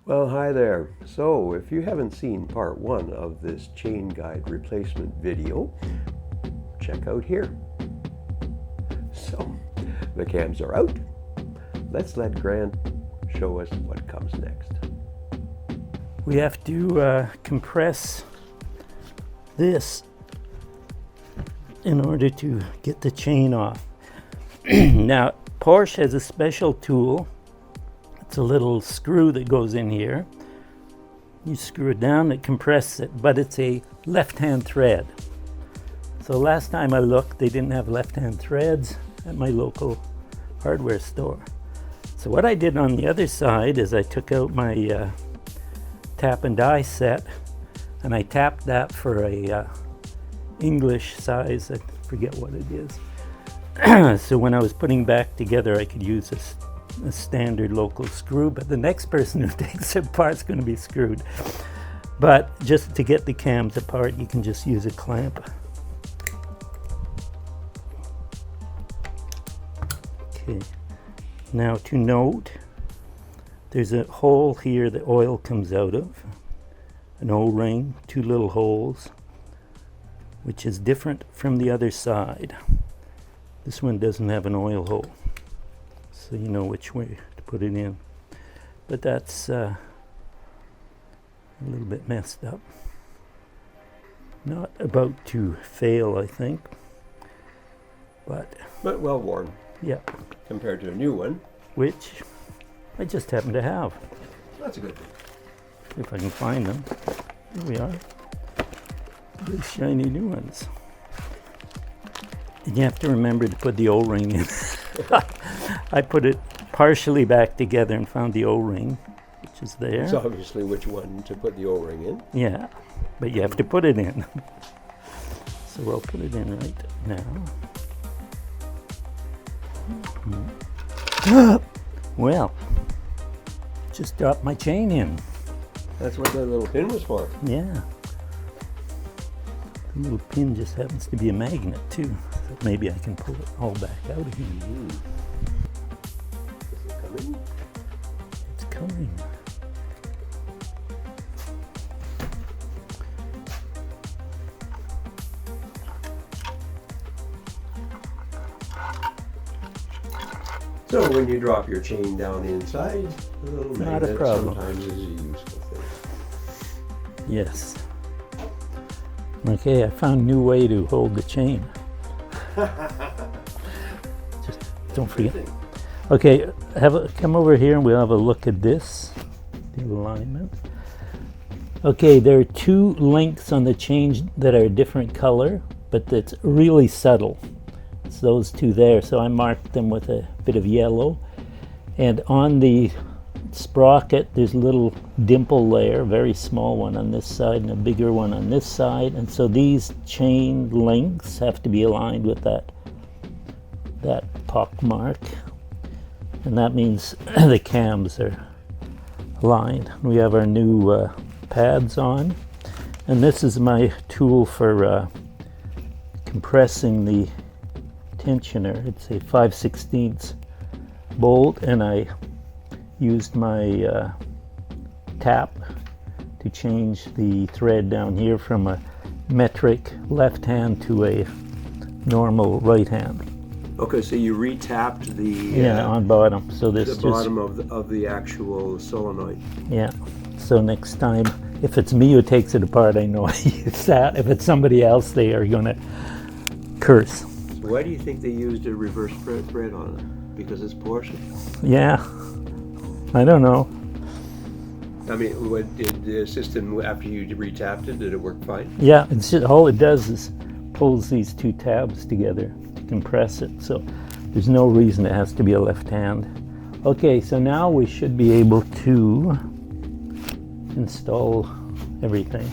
Well, hi there. So, if you haven't seen part 1 of this chain guide replacement video, check out here. So, the cams are out. Let's let Grant show us what comes next. We have to compress this in order to get the chain off. Now, Porsche has a special tool. It's a little screw that goes in here. You screw it down, it compresses it, but it's a left-hand thread. So last time I looked, they didn't have left-hand threads at my local hardware store. So what I did on the other side is I took out my tap and die set, and I tapped that for a English size. I forget what it is. So when I was putting back together, I could use a standard local screw, but the next person who takes it apart is going to be screwed. But just to get the cams apart, you can just use a clamp. Okay, now to note, there's a hole here that oil comes out of, an O-ring, 2 little holes, which is different from the other side. This one doesn't have an oil hole, so you know which way to put it in. But that's a little bit messed up. Not about to fail, I think. But well worn. Yeah. Compared to a new one. Which I just happen to have. That's a good thing. If I can find them. Here we are. Big shiny new ones. And you have to remember to put the O-ring in. I put it partially back together and found the O-ring, which is there. It's obviously which one to put the O-ring in. Yeah, but you have to put it in. So I'll put it in right now. Well, just dropped my chain in. That's what that little pin was for. Yeah. The little pin just happens to be a magnet too. So maybe I can pull it all back out again. Is it coming? It's coming. So when you drop your chain down inside, a little Not magnet a problem. sometimes is a useful thing. Yes. Okay, I found a new way to hold the chain. Just don't forget. Okay, come over here and we'll have a look at this, the alignment. Okay, there are 2 links on the chain that are a different color, but that's really subtle. It's those 2 there, so I marked them with a bit of yellow. And on the sprocket, there's a little dimple layer, very small one on this side and a bigger one on this side. And so these chain links have to be aligned with that pock mark. And that means the cams are aligned. We have our new pads on. And this is my tool for compressing the tensioner. It's a 5/16 bolt, and I used my tap to change the thread down here from a metric left hand to a normal right hand. Okay, so you retapped the on bottom. So this the bottom of the actual solenoid. Yeah. So next time, if it's me who takes it apart, I know I use that. If it's somebody else, they are going to curse. So why do you think they used a reverse thread on it? Because it's Porsche? Yeah. I don't know. I mean, what did the system, after you retapped it, did it work fine? Yeah, it's just, all it does is pulls these 2 tabs together to compress it. So there's no reason it has to be a left hand. Okay, so now we should be able to install everything.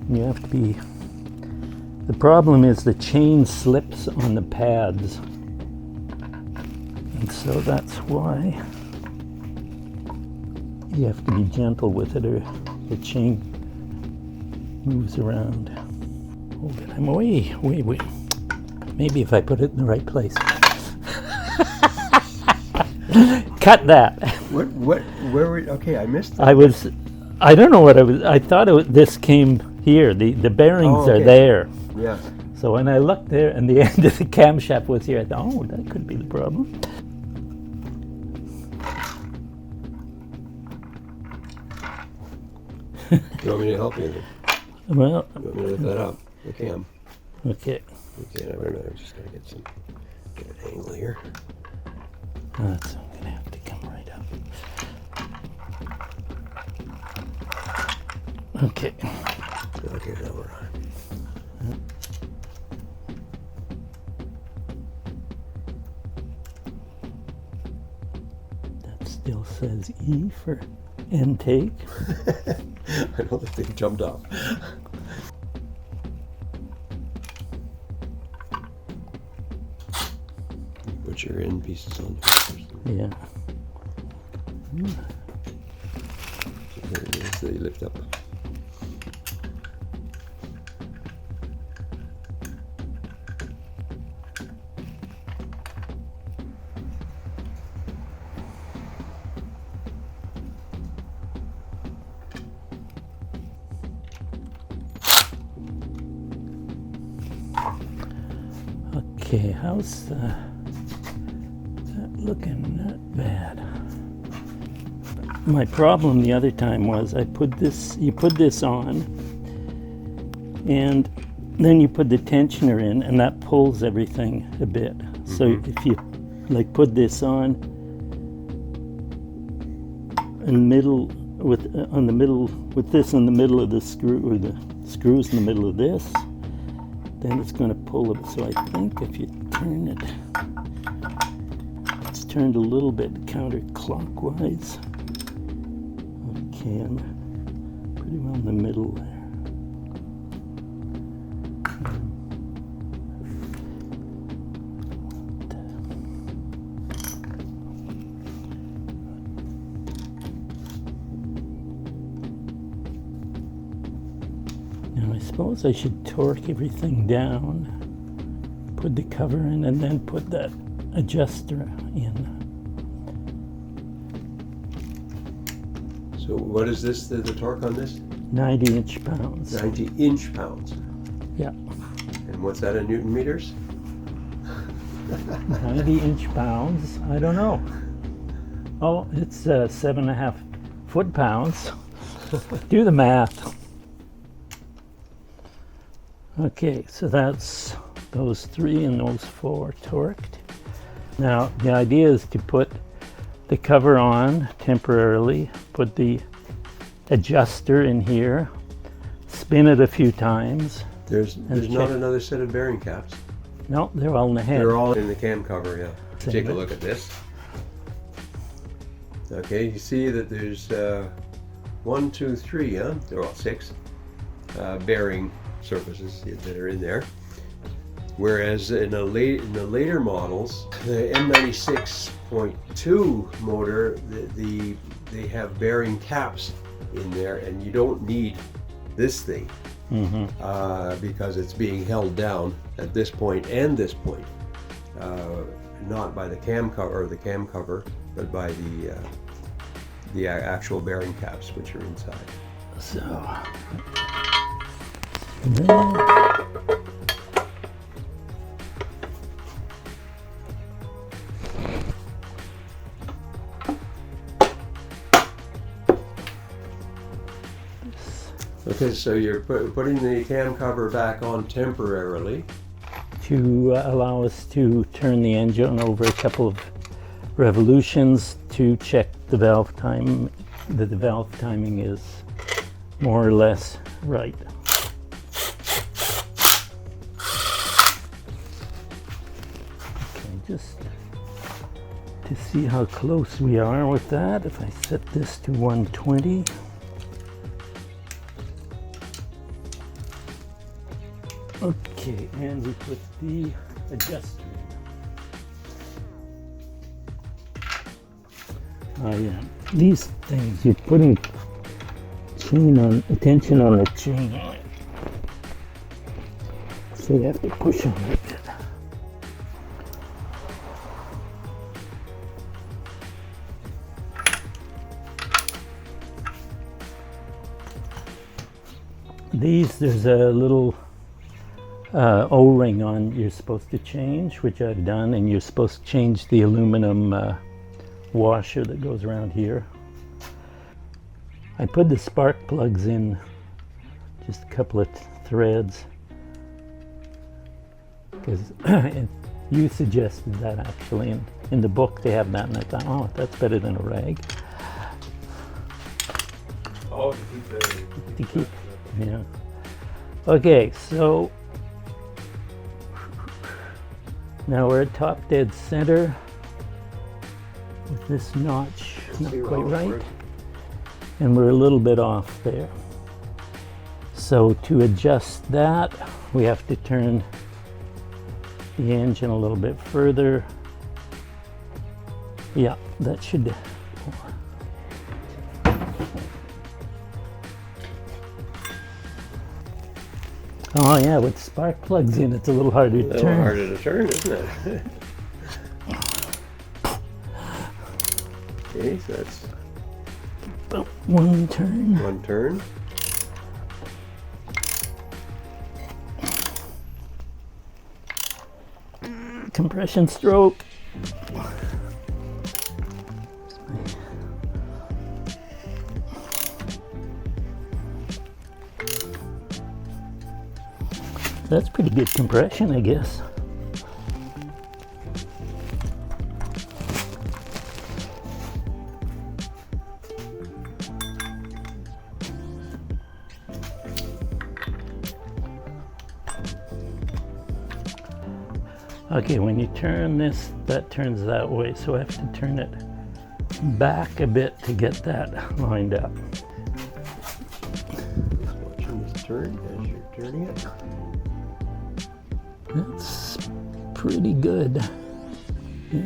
You have to be... The problem is the chain slips on the pads. And so that's why you have to be gentle with it or the chain moves around. Oh, but I'm way. Maybe if I put it in the right place. Cut that. where were, okay, I missed that. I don't know what I thought this came here. The bearings are there. Yeah. So when I looked there and the end of the camshaft was here, I thought, oh, that could be the problem. You want me to help you? Well, You want me to lift that up? I can. okay. Okay, I'm just gonna get an angle here. That's I'm gonna have to come right up. Okay. Okay, now we're on. That still says E for intake. I know the thing jumped off. Put your end pieces on. Yeah. So there it is, that you lift up. Okay, how's that looking? Not bad. My problem the other time was you put this on, and then you put the tensioner in, and that pulls everything a bit. So if you like put this on in middle with this in the middle of the screw, or the screws in the middle of this, then it's going to pull it. So I think if you turn it, it's turned a little bit counterclockwise. Okay, I'm pretty well in the middle there. Now I suppose I should torque everything down, put the cover in, and then put that adjuster in. So what is this, the torque on this? 90 inch-pounds. 90 inch-pounds. Yeah. And what's that in Newton meters? 90 inch-pounds. I don't know. Oh, it's 7.5 foot-pounds. Do the math. Okay, so that's those 3 and those 4 torqued. Now, the idea is to put the cover on temporarily, put the adjuster in here, spin it a few times. There's not another set of bearing caps. No, they're all in the head. They're all in the cam cover, yeah. Same Take a it. look at this. Okay, you see that there's 1, 2, 3, huh? There are 6 bearing surfaces that are in there. Whereas in the later models, the M96.2 motor, they have bearing caps in there, and you don't need this thing because it's being held down at this point and this point, not by the cam cover or the cam cover, but by the actual bearing caps which are inside. So. Okay, so you're putting the cam cover back on temporarily. To allow us to turn the engine over a couple of revolutions to check the valve time, that the valve timing is more or less right. Okay, just to see how close we are with that, if I set this to 120. Okay, and we put the adjuster in. Oh yeah, these things, you're putting tension on the chain. So you have to push on it. these, there's a little O-ring on you're supposed to change, which I've done, and you're supposed to change the aluminum washer that goes around here. I put the spark plugs in just a couple of threads because you suggested that actually in the book they have that, and I thought, oh, that's better than a rag. Oh, To keep, yeah. Okay, so now we're at top dead center with this notch not quite right, and we're a little bit off there. So to adjust that, we have to turn the engine a little bit further. Yeah, that should. Oh yeah, with spark plugs in, it's a little harder to turn. Harder to turn, isn't it? Okay, so that's about one turn. one turn. Compression stroke. That's pretty good compression, I guess. Okay, when you turn this, that turns that way, so I have to turn it back a bit to get that lined up. Watching this turn as you're turning it. That's pretty good. Yeah.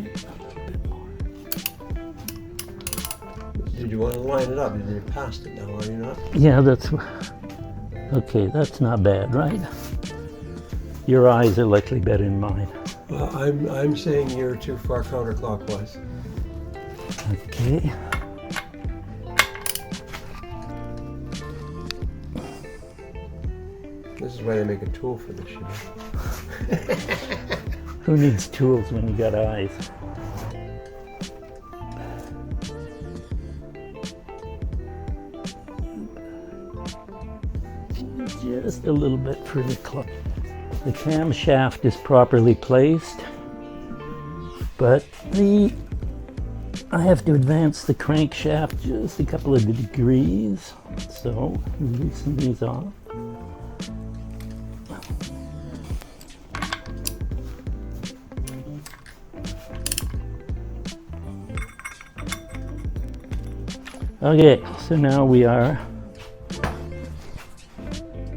Did you want to line it up? You're past it now, are you not? Yeah, that's okay. That's not bad, right? Your eyes are likely better than mine. Well, I'm saying you're too far counterclockwise. Okay. This is why they make a tool for this, you know. Who needs tools when you got eyes? Just a little bit further close. The camshaft is properly placed, but I have to advance the crankshaft just a couple of degrees, so loosen these off. Okay, so now we are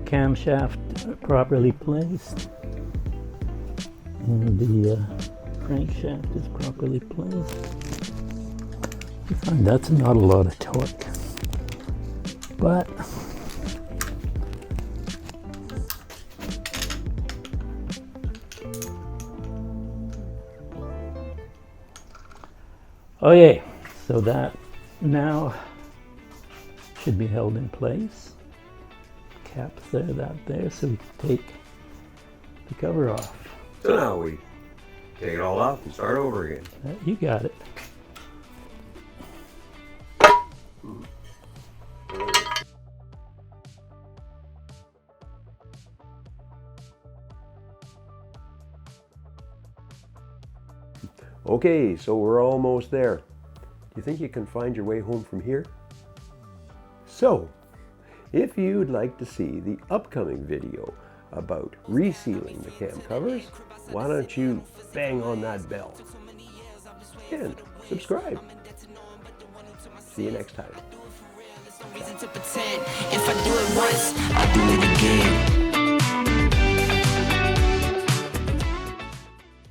camshaft properly placed, and the crankshaft is properly placed. I find that's not a lot of torque, but okay, so that now should be held in place. Caps there, that there, so we can take the cover off. So now we take it all off and start over again. You got it. Okay, so we're almost there. Do you think you can find your way home from here? So, if you'd like to see the upcoming video about resealing the cam covers, why don't you bang on that bell and subscribe. See you next time. If I do it once, I do it again.